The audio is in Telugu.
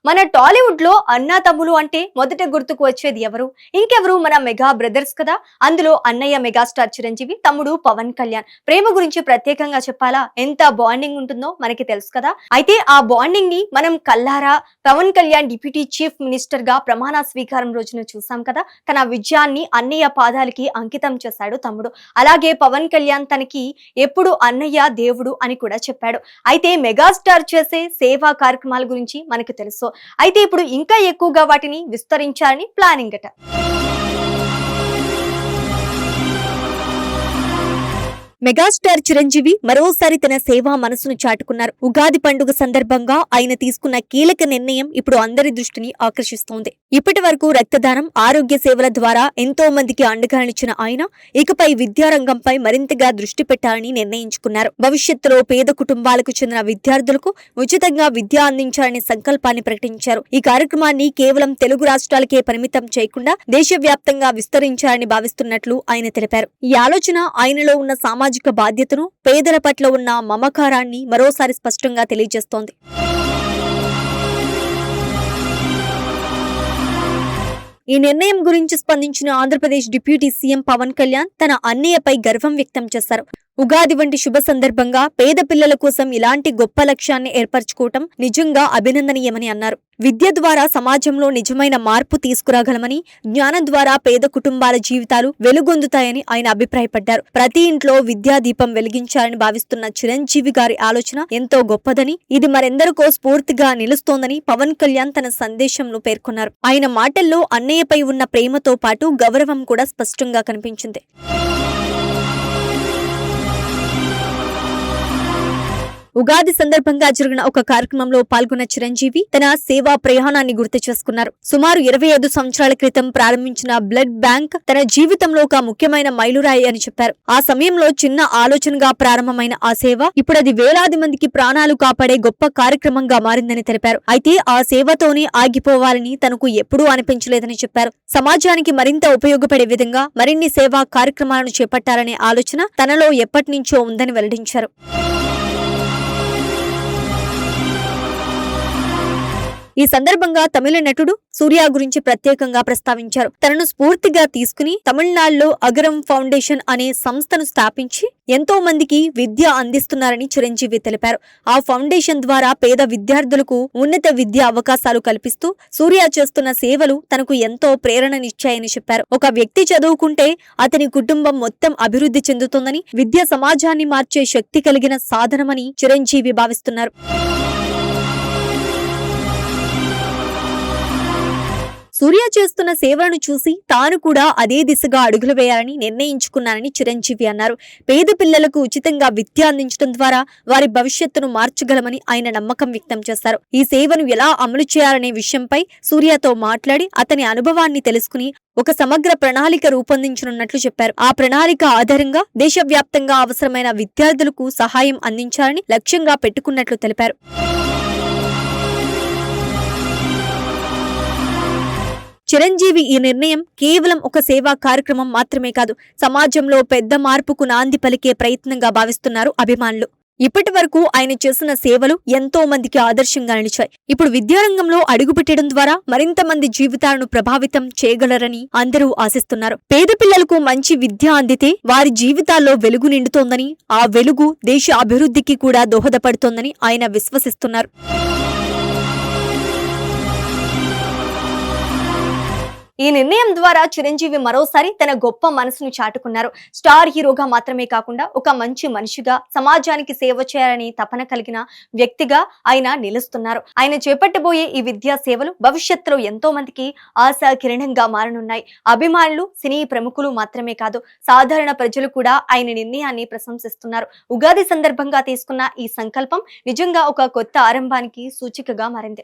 మన టాలీవుడ్ లో అన్నా తమ్ములు అంటే మొదట గుర్తుకు వచ్చేది ఎవరు? ఇంకెవరు, మన మెగా బ్రదర్స్ కదా. అందులో అన్నయ్య మెగాస్టార్ చిరంజీవి, తమ్ముడు పవన్ కళ్యాణ్. ప్రేమ గురించి ప్రత్యేకంగా చెప్పాలా? ఎంత బాండింగ్ ఉంటుందో మనకి తెలుసు కదా. అయితే ఆ బాండింగ్ ని మనం కల్లారా Pawan Kalyan deputy chief minister గా ప్రమాణ స్వీకారం రోజున చూసాం కదా. తన విజయాన్ని అన్నయ్య పాదాలకి అంకితం చేశాడు తమ్ముడు. అలాగే పవన్ కళ్యాణ్ తనకి ఎప్పుడు అన్నయ్య దేవుడు అని కూడా చెప్పాడు. అయితే మెగాస్టార్ చేసే సేవా కార్యక్రమాల గురించి మనకు తెలుసు. అయితే ఇప్పుడు ఇంకా ఎక్కువగా వాటిని విస్తరించాలని ప్లానింగ్ అట. మెగాస్టార్ చిరంజీవి మరోసారి తన సేవా మనసును చాటుకున్నారు. ఉగాది పండుగ సందర్భంగా ఆయన తీసుకున్న కీలక నిర్ణయం ఇప్పుడు అందరి దృష్టిని ఆకర్షిస్తోంది. ఇప్పటి వరకు రక్తదానం, ఆరోగ్య సేవల ద్వారా ఎంతో మందికి అండగా నిలిచిన ఆయన ఇకపై విద్యారంగంపై మరింతగా దృష్టి పెట్టాలని నిర్ణయించుకున్నారు. భవిష్యత్తులో పేద కుటుంబాలకు చెందిన విద్యార్థులకు ఉచితంగా విద్య అందించాలనే సంకల్పాన్ని ప్రకటించారు. ఈ కార్యక్రమాన్ని కేవలం తెలుగు రాష్ట్రాలకే పరిమితం చేయకుండా దేశవ్యాప్తంగా విస్తరించాలని భావిస్తున్నట్లు ఆయన తెలిపారు. ఈ ఆలోచన ఆయనలో ఉన్న సామాజిక బాధ్యతను, పేదల పట్ల ఉన్న మమకారాన్ని మరోసారి స్పష్టంగా తెలియజేస్తోంది. ఈ నిర్ణయం గురించి స్పందించిన ఆంధ్రప్రదేశ్ డిప్యూటీ సీఎం పవన్ కళ్యాణ్ తన అన్నయ్యపై గర్వం వ్యక్తం చేశారు. ఉగాది వంటి శుభ సందర్భంగా పేద పిల్లల కోసం ఇలాంటి గొప్ప లక్ష్యాన్ని ఏర్పరచుకోవటం నిజంగా అభినందనీయమని అన్నారు. విద్య ద్వారా సమాజంలో నిజమైన మార్పు తీసుకురాగలమని, జ్ఞానం ద్వారా పేద కుటుంబాల జీవితాలు వెలుగొందుతాయని ఆయన అభిప్రాయపడ్డారు. ప్రతి ఇంట్లో విద్యా దీపం వెలిగించాలని భావిస్తున్న చిరంజీవి గారి ఆలోచన ఎంతో గొప్పదని, ఇది మరెందరికో స్ఫూర్తిగా నిలుస్తోందని పవన్ కళ్యాణ్ తన సందేశంలో పేర్కొన్నారు. ఆయన మాటల్లో అన్నయ్యపై ఉన్న ప్రేమతో పాటు గౌరవం కూడా స్పష్టంగా కనిపించింది. ఉగాది సందర్భంగా జరిగిన ఒక కార్యక్రమంలో పాల్గొన్న చిరంజీవి తన సేవా ప్రయాణాన్ని గుర్తు చేసుకున్నారు. సుమారు 25 సంవత్సరాల క్రితం ప్రారంభించిన బ్లడ్ బ్యాంక్ తన జీవితంలో ఒక ముఖ్యమైన మైలురాయి అని చెప్పారు. ఆ సమయంలో చిన్న ఆలోచనగా ప్రారంభమైన ఆ సేవ ఇప్పుడు అది వేలాది మందికి ప్రాణాలు కాపాడే గొప్ప కార్యక్రమంగా మారిందని తెలిపారు. అయితే ఆ సేవతోనే ఆగిపోవాలని తనకు ఎప్పుడూ అనిపించలేదని చెప్పారు. సమాజానికి మరింత ఉపయోగపడే విధంగా మరిన్ని సేవా కార్యక్రమాలను చేపట్టాలనే ఆలోచన తనలో ఎప్పటి నుంచో ఉందని వెల్లడించారు. ఈ సందర్భంగా తమిళ నటుడు సూర్య గురించి ప్రత్యేకంగా ప్రస్తావించారు. తనను స్ఫూర్తిగా తీసుకుని తమిళనాడులో అగరం ఫౌండేషన్ అనే సంస్థను స్థాపించి ఎంతో మందికి విద్య అందిస్తున్నారని చిరంజీవి తెలిపారు. ఆ ఫౌండేషన్ ద్వారా పేద విద్యార్థులకు ఉన్నత విద్యా అవకాశాలు కల్పిస్తూ సూర్య చేస్తున్న సేవలు తనకు ఎంతో ప్రేరణనిచ్చాయని చెప్పారు. ఒక వ్యక్తి చదువుకుంటే అతని కుటుంబం మొత్తం అభివృద్ధి చెందుతుందని, విద్య సమాజాన్ని మార్చే శక్తి కలిగిన సాధనమని చిరంజీవి భావిస్తున్నారు. సూర్య చేస్తున్న సేవలను చూసి తాను కూడా అదే దిశగా అడుగులు వేయాలని నిర్ణయించుకున్నానని చిరంజీవి అన్నారు. పేద పిల్లలకు ఉచితంగా విద్య అందించడం ద్వారా వారి భవిష్యత్తును మార్చగలమని ఆయన నమ్మకం వ్యక్తం చేశారు. ఈ సేవను ఎలా అమలు చేయాలనే విషయంపై సూర్యతో మాట్లాడి అతని అనుభవాన్ని తెలుసుకుని ఒక సమగ్ర ప్రణాళిక రూపొందించనున్నట్లు చెప్పారు. ఆ ప్రణాళిక ఆధారంగా దేశవ్యాప్తంగా అవసరమైన విద్యార్థులకు సహాయం అందించాలని లక్ష్యంగా పెట్టుకున్నట్లు తెలిపారు. చిరంజీవి ఈ నిర్ణయం కేవలం ఒక సేవా కార్యక్రమం మాత్రమే కాదు, సమాజంలో పెద్ద మార్పుకు నాంది పలికే ప్రయత్నంగా భావిస్తున్నారు అభిమానులు. ఇప్పటి వరకు ఆయన చేసిన సేవలు ఎంతో మందికి ఆదర్శంగా నిలిచాయి. ఇప్పుడు విద్యారంగంలో అడుగుపెట్టడం ద్వారా మరింత మంది జీవితాలను ప్రభావితం చేయగలరని అందరూ ఆశిస్తున్నారు. పేద పిల్లలకు మంచి విద్య అందితే వారి జీవితాల్లో వెలుగు నిండుతోందని, ఆ వెలుగు దేశ అభివృద్ధికి కూడా దోహదపడుతోందని ఆయన విశ్వసిస్తున్నారు. ఈ నిర్ణయం ద్వారా చిరంజీవి మరోసారి తన గొప్ప మనసును చాటుకున్నారు. స్టార్ హీరోగా మాత్రమే కాకుండా ఒక మంచి మనిషిగా, సమాజానికి సేవ చేయాలని తపన కలిగిన వ్యక్తిగా ఆయన నిలుస్తున్నారు. ఆయన చేపట్టబోయే ఈ విద్యా సేవలు భవిష్యత్తులో ఎంతో మందికి ఆశా కిరణంగా మారనున్నాయి. అభిమానులు, సినీ ప్రముఖులు మాత్రమే కాదు, సాధారణ ప్రజలు కూడా ఆయన నిర్ణయాన్ని ప్రశంసిస్తున్నారు. ఉగాది సందర్భంగా తీసుకున్న ఈ సంకల్పం నిజంగా ఒక కొత్త ఆరంభానికి సూచికగా మారింది.